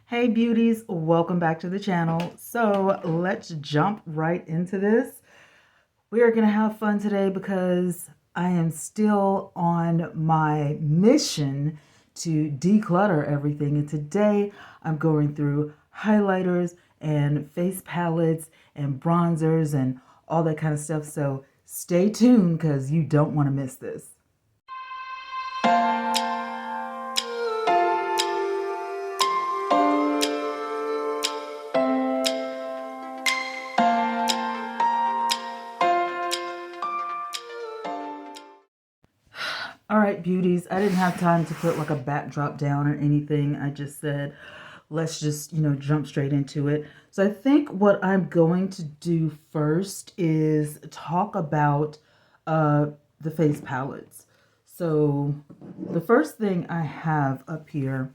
Hey beauties, welcome back to the channel. So let's jump right into this. We are gonna have fun today because I am still on my mission to declutter everything. And today I'm going through highlighters and face palettes and bronzers and all that kind of stuff. So stay tuned because you don't want to miss this. All right, beauties, I didn't have time to put like a backdrop down or anything. I just said, let's just, jump straight into it. So I think what I'm going to do first is talk about the face palettes. So the first thing I have up here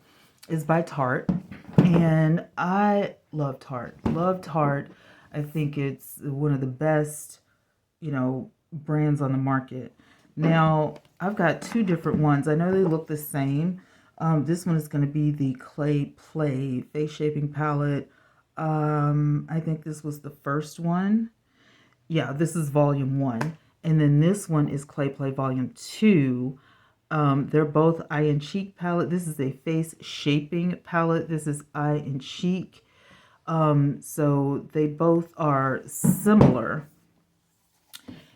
is by Tarte. And I love Tarte. Love Tarte. I think it's one of the best, brands on the market. Now, I've got two different ones. I know they look the same. This one is going to be the Clay Play Face Shaping Palette. I think this was the first one. Yeah, this is volume 1. And then this one is Clay Play volume 2. They're both Eye and Cheek palette. This is a face shaping palette. This is Eye and Cheek. So they both are similar.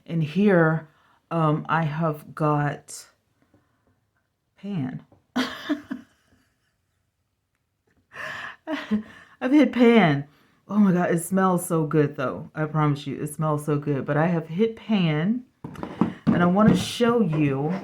And here, I have got Pan. I've hit Pan. Oh my God, it smells so good though. I promise you, it smells so good. But I have hit Pan, and I want to show you.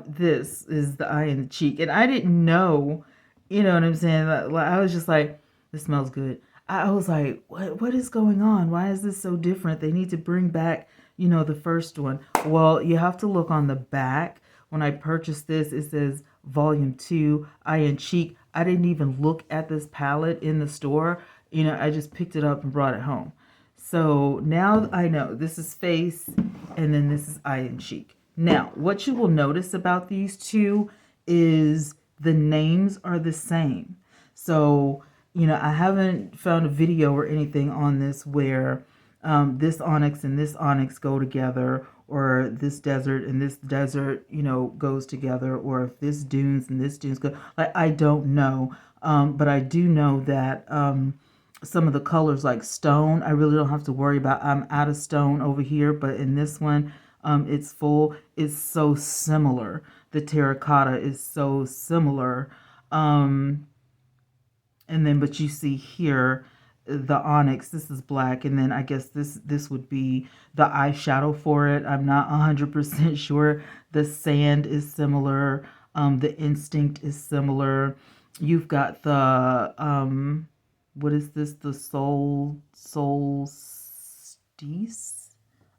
This is the Eye and the Cheek. And I didn't know, you know what I'm saying? I was just like, this smells good. I was like, what is going on? Why is this so different? They need to bring back, the first one. Well, you have to look on the back. When I purchased this, it says volume 2, Eye and Cheek. I didn't even look at this palette in the store. I just picked it up and brought it home. So now I know this is face and then this is Eye and Cheek. Now, what you will notice about these two is the names are the same. So, I haven't found a video or anything on this where this onyx and this onyx go together, or this desert and this desert, goes together, or if this dunes and this dunes go. Like, I don't know. But I do know that some of the colors, like stone, I really don't have to worry about. I'm out of stone over here, but in this one, it's full. It's so similar. The terracotta is so similar. And then, but you see here, the onyx, this is black, and then I guess this would be the eyeshadow for it. I'm not 100% sure. The sand is similar. The instinct is similar. You've got the what is this? The solstice.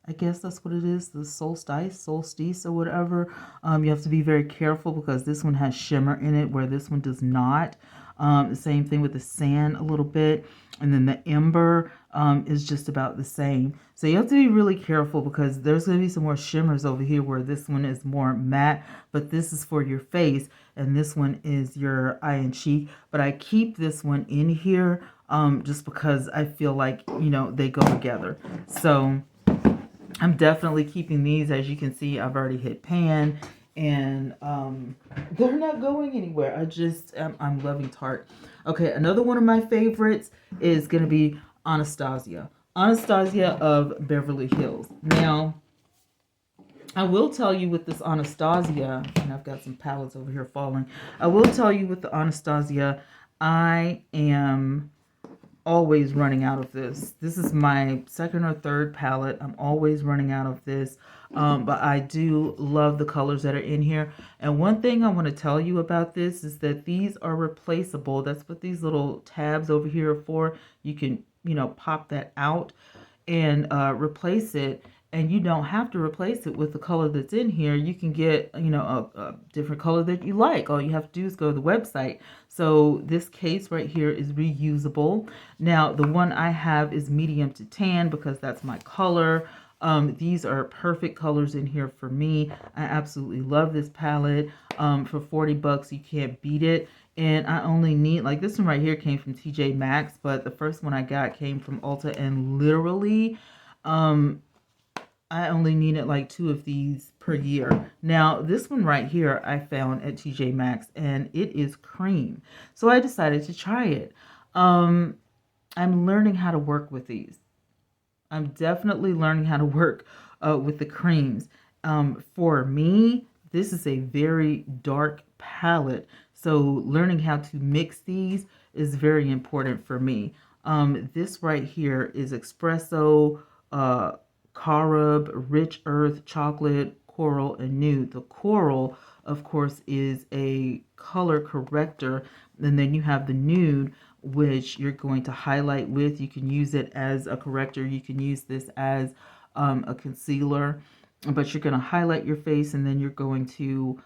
I guess that's what it is. The solstice or whatever. You have to be very careful because this one has shimmer in it where this one does not. The same thing with the sand a little bit. And then the ember is just about the same. So you have to be really careful because there's going to be some more shimmers over here where this one is more matte. But this is for your face. And this one is your Eye and Cheek. But I keep this one in here just because I feel like, they go together. So I'm definitely keeping these. As you can see, I've already hit Pan. And they're not going anywhere. I'm loving Tarte. Okay, another one of my favorites is going to be Anastasia. Anastasia of Beverly Hills. Now, I will tell you with this Anastasia, and I've got some palettes over here falling. I will tell you with the Anastasia, I am always running out of this. This is my second or third palette. I'm always running out of this. But I do love the colors that are in here. And one thing I want to tell you about this is that these are replaceable. That's what these little tabs over here are for. You can, pop that out and replace it. And you don't have to replace it with the color that's in here. You can get, a different color that you like. All you have to do is go to the website. So this case right here is reusable. Now, the one I have is medium to tan because that's my color. These are perfect colors in here for me. I absolutely love this palette. For 40 bucks, you can't beat it. And I only need, like this one right here came from TJ Maxx, but the first one I got came from Ulta, and literally, I only needed like 2 of these per year. Now, this one right here I found at TJ Maxx, and it is cream. So I decided to try it. I'm learning how to work with these. I'm definitely learning how to work with the creams. For me, this is a very dark palette. So learning how to mix these is very important for me. This right here is espresso, carob, rich earth, chocolate, coral, and nude. The coral, of course, is a color corrector. And then you have the nude, which you're going to highlight with. You can use it as a corrector. You can use this as a concealer. But you're going to highlight your face, and then you're going to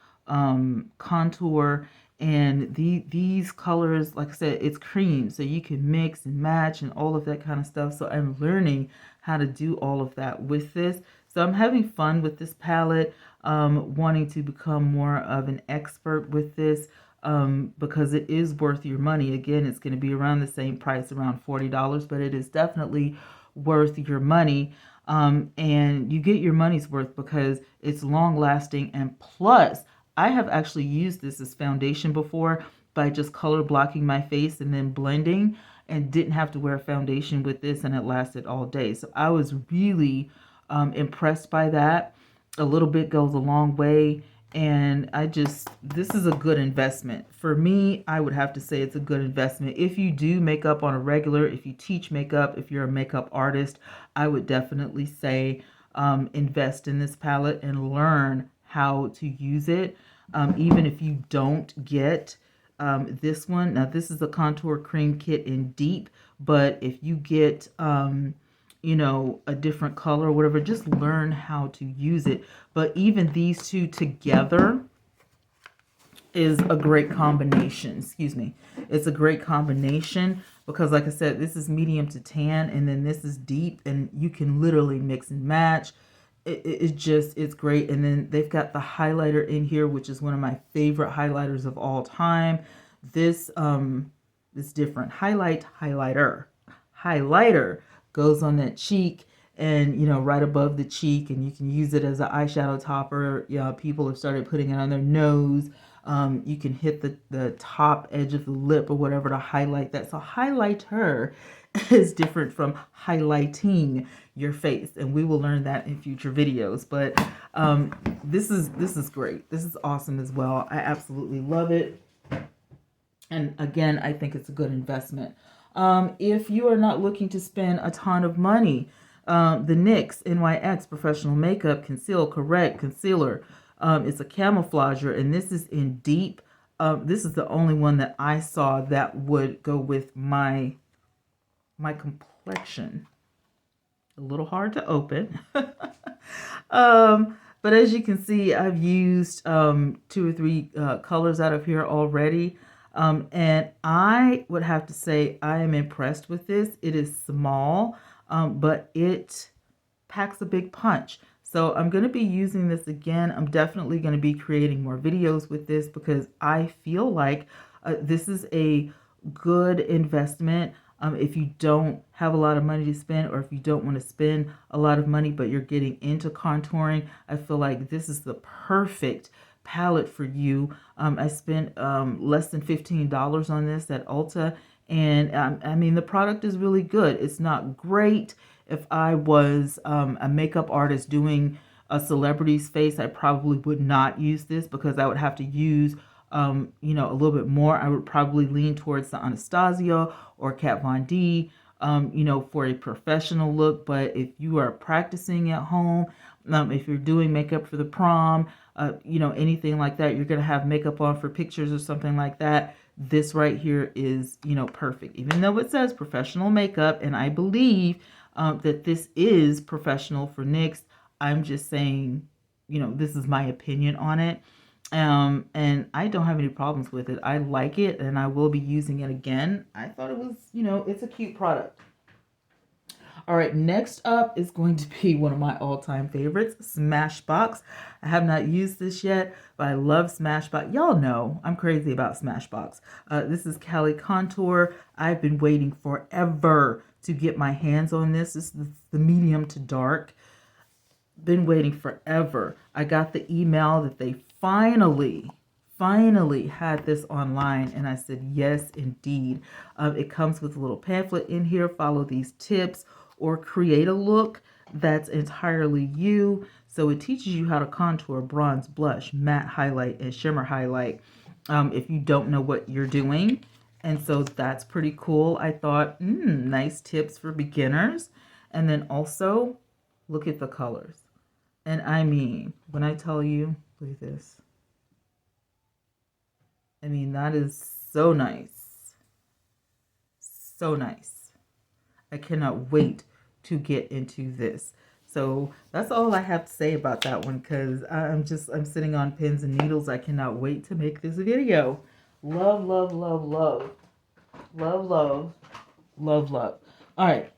contour. And these colors, like I said, it's cream, so you can mix and match and all of that kind of stuff. So I'm learning how to do all of that with this. So I'm having fun with this palette, wanting to become more of an expert with this, because it is worth your money. Again, it's going to be around the same price, around $40, but it is definitely worth your money. And you get your money's worth because it's long lasting, and plus I have actually used this as foundation before by just color blocking my face and then blending, and didn't have to wear foundation with this, and it lasted all day. So I was really impressed by that. A little bit goes a long way, and this is a good investment. For me, I would have to say it's a good investment. If you do makeup on a regular, if you teach makeup, if you're a makeup artist, I would definitely say invest in this palette and learn how to use it. Even if you don't get this one. Now, this is a contour cream kit in deep, but if you get, a different color or whatever, just learn how to use it. But even these two together is a great combination. Excuse me. It's a great combination because, like I said, this is medium to tan, and then this is deep, and you can literally mix and match. It's great. And then they've got the highlighter in here, which is one of my favorite highlighters of all time. This different highlighter goes on that cheek, and right above the cheek, and you can use it as an eyeshadow topper. People have started putting it on their nose. You can hit the top edge of the lip or whatever to highlight that. So highlighter is different from highlighting your face, and we will learn that in future videos. But this is great. This is awesome as well. I absolutely love it. And again, I think it's a good investment. If you are not looking to spend a ton of money, the NYX NYX Professional Makeup Conceal Correct Concealer. It's a camouflager, and this is in deep. This is the only one that I saw that would go with my complexion. A little hard to open. But as you can see, I've used 2 or 3 colors out of here already. And I would have to say I am impressed with this. It is small, but it packs a big punch. So I'm going to be using this again. I'm definitely going to be creating more videos with this because I feel like this is a good investment. If you don't have a lot of money to spend, or if you don't want to spend a lot of money, but you're getting into contouring, I feel like this is the perfect palette for you. I spent less than $15 on this at Ulta, and I mean, the product is really good. It's not great. If I was a makeup artist doing a celebrity's face, I probably would not use this because I would have to use a little bit more. I would probably lean towards the Anastasia or Kat Von D, for a professional look. But if you are practicing at home, if you're doing makeup for the prom, anything like that, you're going to have makeup on for pictures or something like that. This right here is, perfect. Even though it says professional makeup, and I believe that this is professional for NYX, I'm just saying, this is my opinion on it. And I don't have any problems with it. I like it, and I will be using it again. I thought it was, it's a cute product. All right, next up is going to be one of my all-time favorites, Smashbox. I have not used this yet, but I love Smashbox. Y'all know I'm crazy about Smashbox. This is Cali Contour. I've been waiting forever to get my hands on this. This is the medium to dark. Been waiting forever. I got the email that they finally had this online, and I said yes indeed. It comes with a little pamphlet in here. Follow these tips or create a look that's entirely you. So it teaches you how to contour, bronze, blush, matte highlight, and shimmer highlight if you don't know what you're doing. And so that's pretty cool. I thought, nice tips for beginners. And then also look at the colors. And I mean, when I tell you, look at this. I mean, that is so nice. So nice. I cannot wait to get into this. So that's all I have to say about that one, because I'm sitting on pins and needles. I cannot wait to make this video. Love, love, love, love. Love, love, love, love. All right.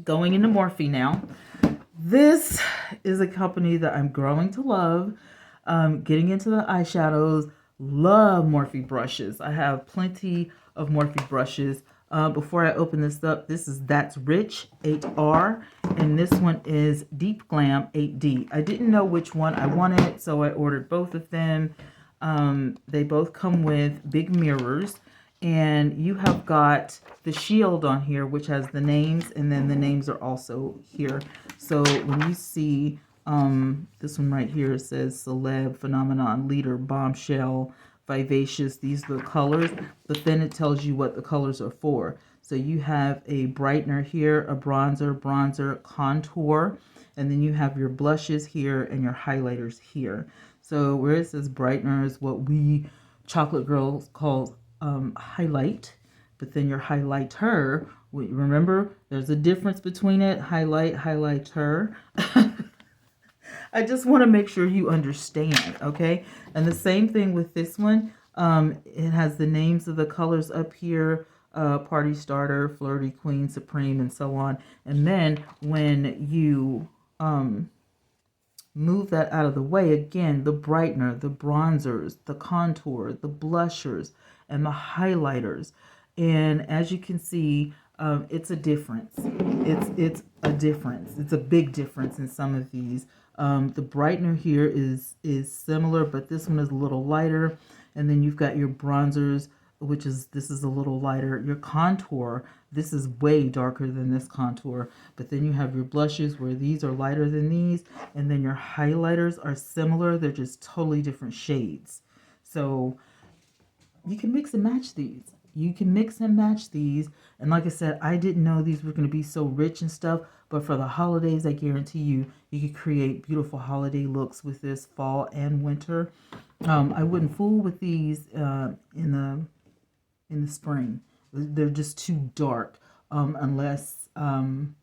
Going into Morphe now. This is a company that I'm growing to love. Getting into the eyeshadows. Love Morphe brushes. I have plenty of Morphe brushes. Before I open this up, this is That's Rich 8R, and this one is Deep Glam 8D. I didn't know which one I wanted, so I ordered both of them. They both come with big mirrors, and you have got the shield on here, which has the names, and then the names are also here. So when you see this one right here, it says Celeb, Phenomenon, Leader, Bombshell, Vivacious. These are the colors, but then it tells you what the colors are for. So you have a brightener here, a bronzer, contour, and then you have your blushes here and your highlighters here. So where it says brightener is what we chocolate girls call highlight, but then your highlighter, remember there's a difference between it, highlighter. I just want to make sure you understand, okay? And the same thing with this one. It has the names of the colors up here, Party Starter, Flirty Queen, Supreme, and so on. And then when you move that out of the way, again, the brightener, the bronzers, the contour, the blushers, and the highlighters. And as you can see, it's a difference. It's a difference. It's a big difference in some of these. The brightener here is similar, but this one is a little lighter. And then you've got your bronzers, this is a little lighter. Your contour, this is way darker than this contour. But then you have your blushes where these are lighter than these. And then your highlighters are similar. They're just totally different shades. So you can mix and match these. You can mix and match these. And like I said, I didn't know these were going to be so rich and stuff. But for the holidays, I guarantee you, you could create beautiful holiday looks with this fall and winter. I wouldn't fool with these in the spring. They're just too dark unless I'm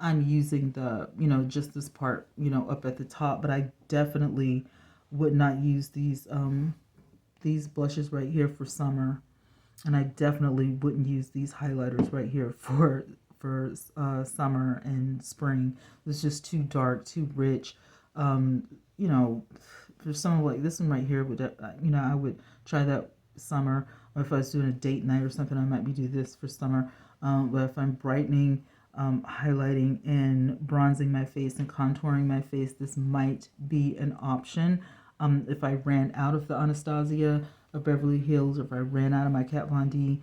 using the, just this part, up at the top. But I definitely would not use these blushes right here for summer. And I definitely wouldn't use these highlighters right here for summer and spring. It's just too dark, too rich. For something like this one right here, I would try that summer. Or if I was doing a date night or something, I might do this for summer. But if I'm brightening, highlighting, and bronzing my face and contouring my face, this might be an option. If I ran out of the Anastasia of Beverly Hills, or if I ran out of my Kat Von D.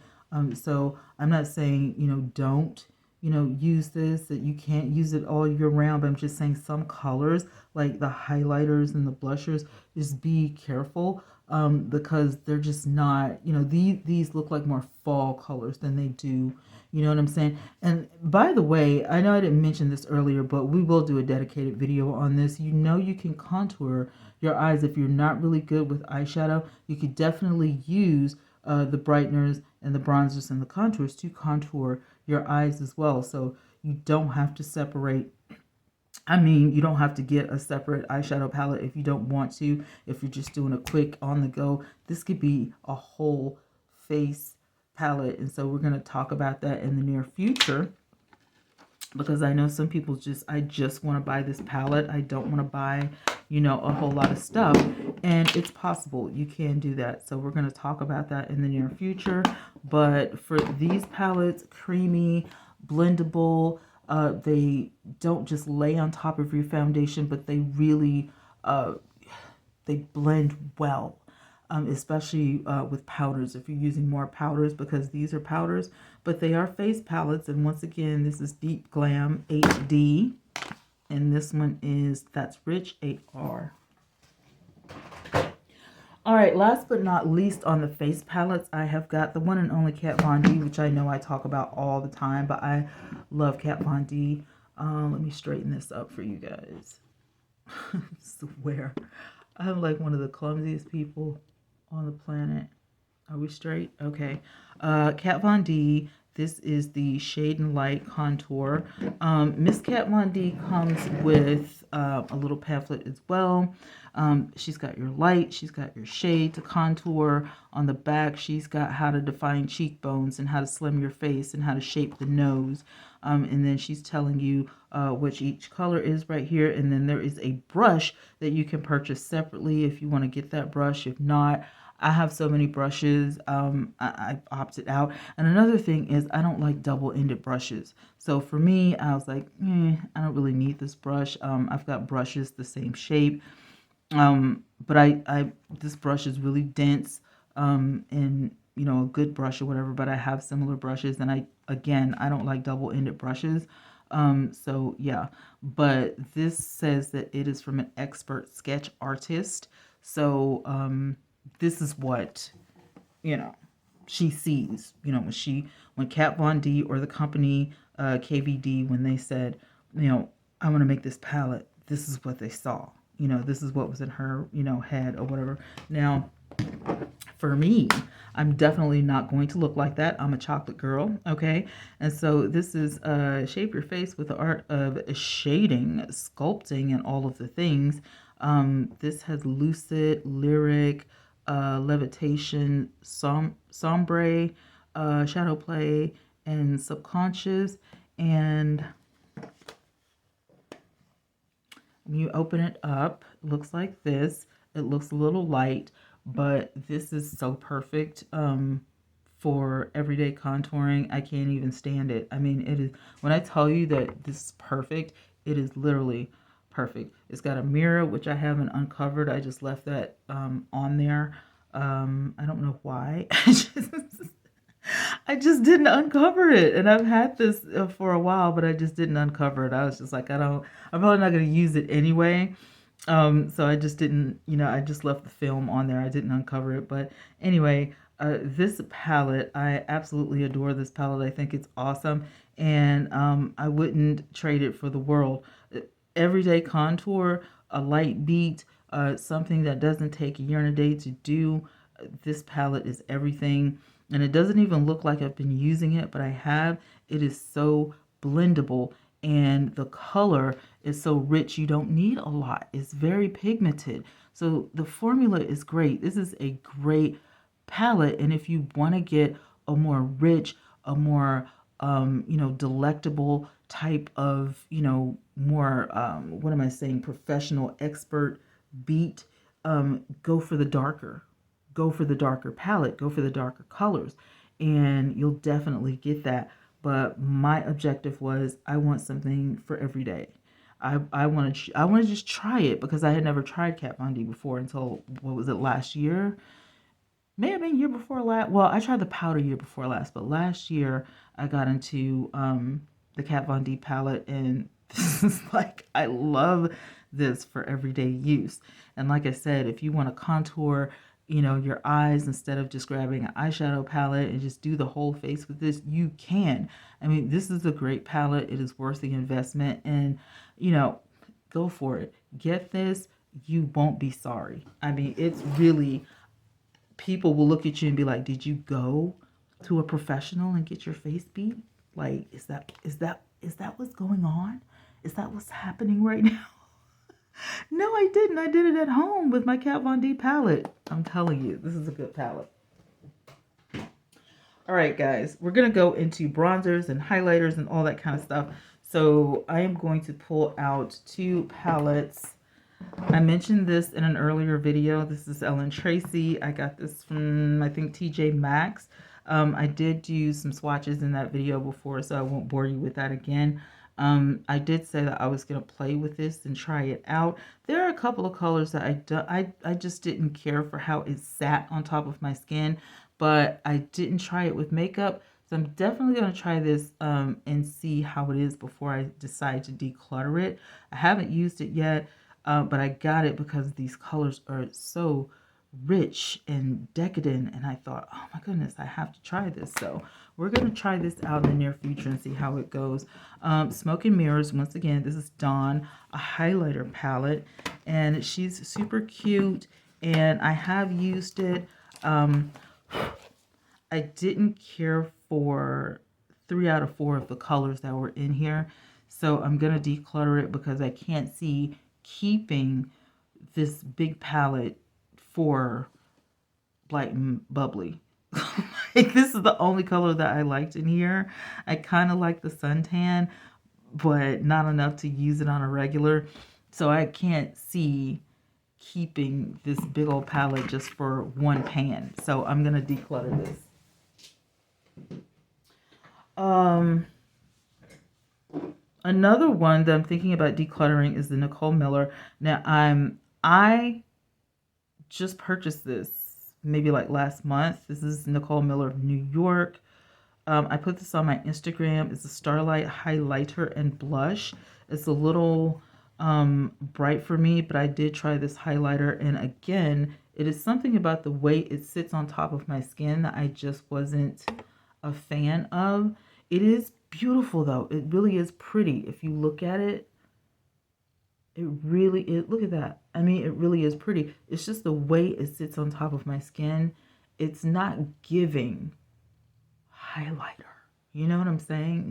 So I'm not saying, don't, use this, that you can't use it all year round, but I'm just saying some colors, like the highlighters and the blushers, just be careful because they're just not, these look like more fall colors than they do, you know what I'm saying? And by the way, I know I didn't mention this earlier, but we will do a dedicated video on this. You can contour your eyes. If you're not really good with eyeshadow, you could definitely use the brighteners and the bronzers and the contours to contour your eyes as well. So you don't have to separate. You don't have to get a separate eyeshadow palette if you don't want to. If you're just doing a quick on the go, this could be a whole face palette. And so we're going to talk about that in the near future. because I know some people I just want to buy this palette. I don't want to buy, you know, a whole lot of stuff. And it's possible you can do that. So we're going to talk about that in the near future. But for these palettes, creamy, blendable, they don't just lay on top of your foundation, but they really, they blend well. Especially with powders, if you're using more powders, because these are powders, but they are face palettes. And once again, this is Deep Glam HD, and this one is That's Rich 8R. All right, last but not least on the face palettes, I have got the one and only Kat Von D, which I know I talk about all the time, but I love Kat Von D. Let me straighten this up for you guys. I swear, I'm like one of the clumsiest people on the planet. Are we straight? Okay. Kat Von D. This is the Shade and Light Contour. Miss Kat Von D comes with a little pamphlet as well. She's got your light, she's got your shade to contour. On the back, she's got how to define cheekbones and how to slim your face and how to shape the nose. And then she's telling you which each color is right here. And then there is a brush that you can purchase separately if you want to get that brush. If not, I have so many brushes, I opted out. And another thing is I don't like double-ended brushes. So for me, I was like, I don't really need this brush. I've got brushes the same shape. But this brush is really dense, and you know, a good brush or whatever, but I have similar brushes, and I don't like double-ended brushes. So yeah, but this says that it is from an expert sketch artist. So, this is what, you know, she sees, you know, when Kat Von D or the company, KVD, when they said, you know, I want to make this palette, this is what they saw. You know, this is what was in her, you know, head or whatever. Now, for me, I'm definitely not going to look like that. I'm a chocolate girl, okay? And so this is Shape Your Face with the Art of Shading, Sculpting, and all of the things. This has Lucid, Lyric, Levitation, Sombre, Shadow Play, and Subconscious. And when you open it up, it looks like this. It looks a little light, but this is so perfect for everyday contouring. I can't even stand it. I mean, it is, when I tell you that this is perfect, it is literally perfect. It's got a mirror, which I haven't uncovered. I just left that on there. I don't know why. I just didn't uncover it, and I've had this for a while, but I just didn't uncover it. I was just like, I'm probably not going to use it anyway. So I just didn't, you know, I just left the film on there. I didn't uncover it. But anyway, this palette, I absolutely adore this palette. I think it's awesome. And I wouldn't trade it for the world. Everyday contour, a light beat, something that doesn't take a year and a day to do. This palette is everything. And it doesn't even look like I've been using it, but I have. It is so blendable. And the color is so rich, you don't need a lot. It's very pigmented. So the formula is great. This is a great palette. And if you want to get a more rich, a more, you know, delectable type of, you know, more, what am I saying, professional, expert beat, go for the darker. Go for the darker palette. Go for the darker colors. And you'll definitely get that. But my objective was I want something for every day. I want to just try it because I had never tried Kat Von D before until, what was it, last year? May have been year before last. Well, I tried the powder year before last, but last year I got into the Kat Von D palette, and this is like, I love this for everyday use. And like I said, if you want to contour, you know, your eyes instead of just grabbing an eyeshadow palette and just do the whole face with this, you can. I mean, this is a great palette. It is worth the investment, and, you know, go for it. Get this. You won't be sorry. I mean, it's really, people will look at you and be like, did you go to a professional and get your face beat? Like, is that what's going on? Is that what's happening right now? No, I didn't. I did it at home with my Kat Von D palette. I'm telling you, this is a good palette. All right, guys, we're going to go into bronzers and highlighters and all that kind of stuff. So I am going to pull out 2 palettes. I mentioned this in an earlier video. This is Ellen Tracy. I got this from, I think, TJ Maxx. I did do some swatches in that video before, so I won't bore you with that again. I did say that I was going to play with this and try it out. There are a couple of colors that I just didn't care for how it sat on top of my skin, but I didn't try it with makeup. So I'm definitely going to try this and see how it is before I decide to declutter it. I haven't used it yet, but I got it because these colors are so rich and decadent, and I thought, oh my goodness, I have to try this. So we're going to try this out in the near future and see how it goes. Smoke and Mirrors, once again, this is Dawn, a highlighter palette, and she's super cute, and I have used it. I didn't care for 3 out of 4 of the colors that were in here, so I'm going to declutter it because I can't see keeping this big palette for Light and Bubbly. Like, this is the only color that I liked in here. I kind of like the suntan, but not enough to use it on a regular, so I can't see keeping this big old palette just for one pan. So I'm going to declutter this. Another one that I'm thinking about decluttering is the Nicole Miller. Now, I just purchased this maybe like last month. This is Nicole Miller of New York. I put this on my Instagram. It's a Starlight highlighter and blush. It's a little bright for me, but I did try this highlighter, and again, it is something about the way it sits on top of my skin that I just wasn't a fan of. It is beautiful though. It really is pretty. If you look at it, it really is. Look at that. I mean, it really is pretty. It's just the way it sits on top of my skin. It's not giving highlighter. You know what I'm saying?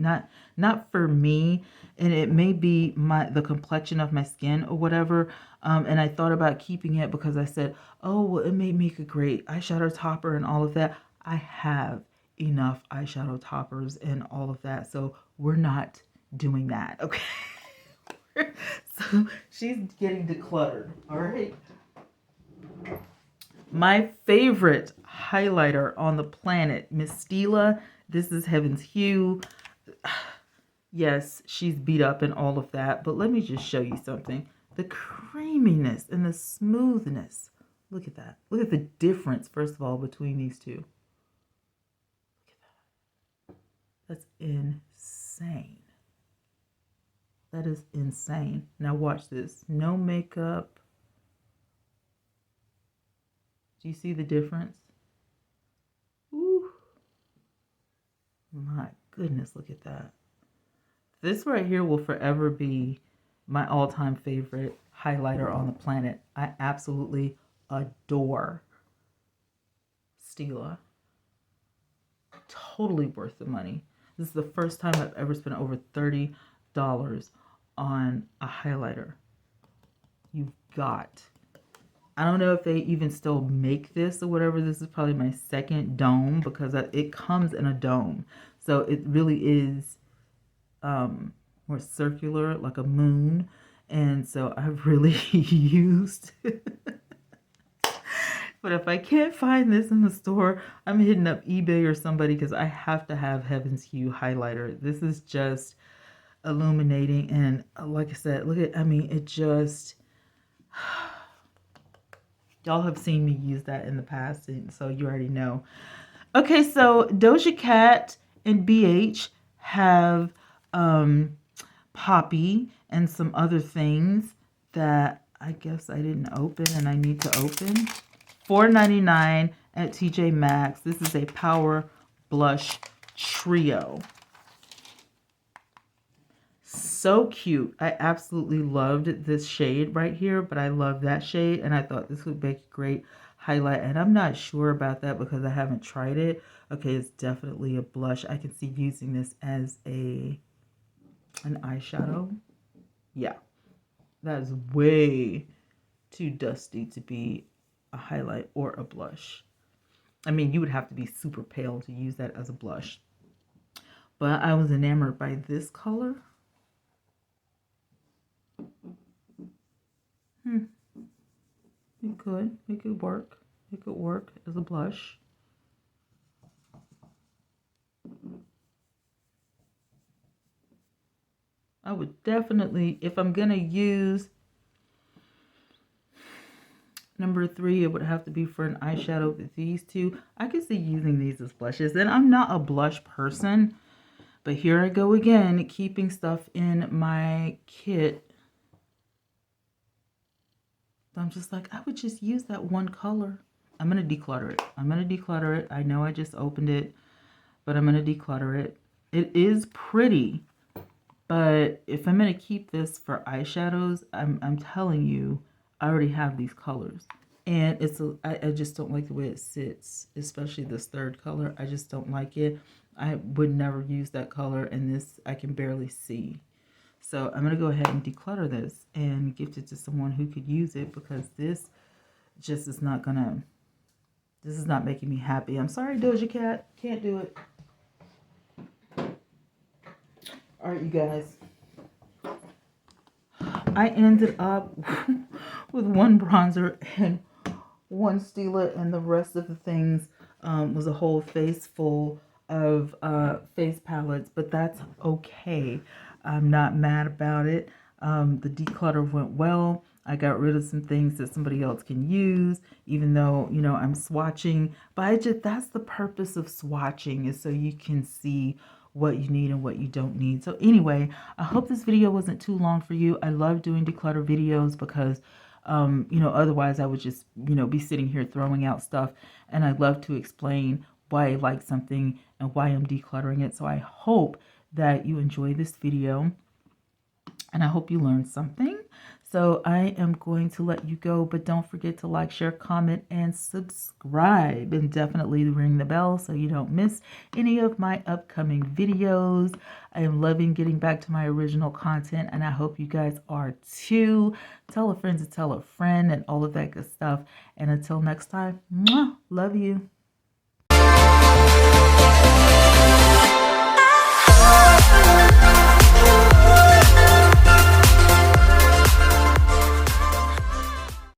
Not for me, and it may be the complexion of my skin or whatever. And I thought about keeping it because I said, oh, well, it may make a great eyeshadow topper and all of that. I have enough eyeshadow toppers and all of that, so we're not doing that, okay? So she's getting decluttered, all right? My favorite highlighter on the planet, Miss Stila. This is Heaven's Hue. Yes, she's beat up and all of that, but let me just show you something. The creaminess and the smoothness. Look at that. Look at the difference, first of all, between these two. Look at that. That's insane. That is insane. Now watch this. No makeup. Do you see the difference? Ooh. My goodness, look at that. This right here will forever be my all-time favorite highlighter on the planet. I absolutely adore Stila. Totally worth the money. This is the first time I've ever spent over $30 on a highlighter. You've got... I don't know if they even still make this or whatever. This is probably my second dome because it comes in a dome. So it really is more circular, like a moon. And so I've really used But if I can't find this in the store, I'm hitting up eBay or somebody because I have to have Heaven's Hue highlighter. This is just illuminating. And like I said, look at, I mean, it just... Y'all have seen me use that in the past, and so you already know. Okay, so Doja Cat and BH have Poppy and some other things that I guess I didn't open and I need to open. $4.99 at TJ Maxx. This is a Power Blush Trio. So cute. I absolutely loved this shade right here, but I love that shade, and I thought this would make a great highlight, and I'm not sure about that because I haven't tried it. Okay, it's definitely a blush. I can see using this as an eyeshadow. Yeah, that is way too dusty to be a highlight or a blush. I mean, you would have to be super pale to use that as a blush. But I was enamored by this color. It could. It could work. It could work as a blush. I would definitely, if I'm going to use number 3, it would have to be for an eyeshadow with these two. I could see using these as blushes. And I'm not a blush person, but here I go again, keeping stuff in my kit. I'm just like, I would just use that one color. I'm going to declutter it. I'm going to declutter it. I know I just opened it, but I'm going to declutter it. It is pretty, but if I'm going to keep this for eyeshadows, I'm telling you, I already have these colors. And I just don't like the way it sits, especially this third color. I just don't like it. I would never use that color, and this I can barely see. So I'm going to go ahead and declutter this and gift it to someone who could use it, because this just is not going to, this is not making me happy. I'm sorry, Doja Cat. Can't do it. All right, you guys. I ended up with one bronzer and one Stila, and the rest of the things was a whole face full of face palettes, but that's okay. I'm not mad about it. The declutter went well. I got rid of some things that somebody else can use, even though, you know, I'm swatching. But that's the purpose of swatching, is so you can see what you need and what you don't need. So anyway, I hope this video wasn't too long for you. I love doing declutter videos because you know, otherwise I would just, you know, be sitting here throwing out stuff, and I love to explain why I like something and why I'm decluttering it. So I hope that you enjoy this video, and I hope you learned something. So I am going to let you go, but don't forget to like, share, comment, and subscribe, and definitely ring the bell so you don't miss any of my upcoming videos. I am loving getting back to my original content, and I hope you guys are too. Tell a friend to tell a friend and all of that good stuff. And until next time, mwah, love you.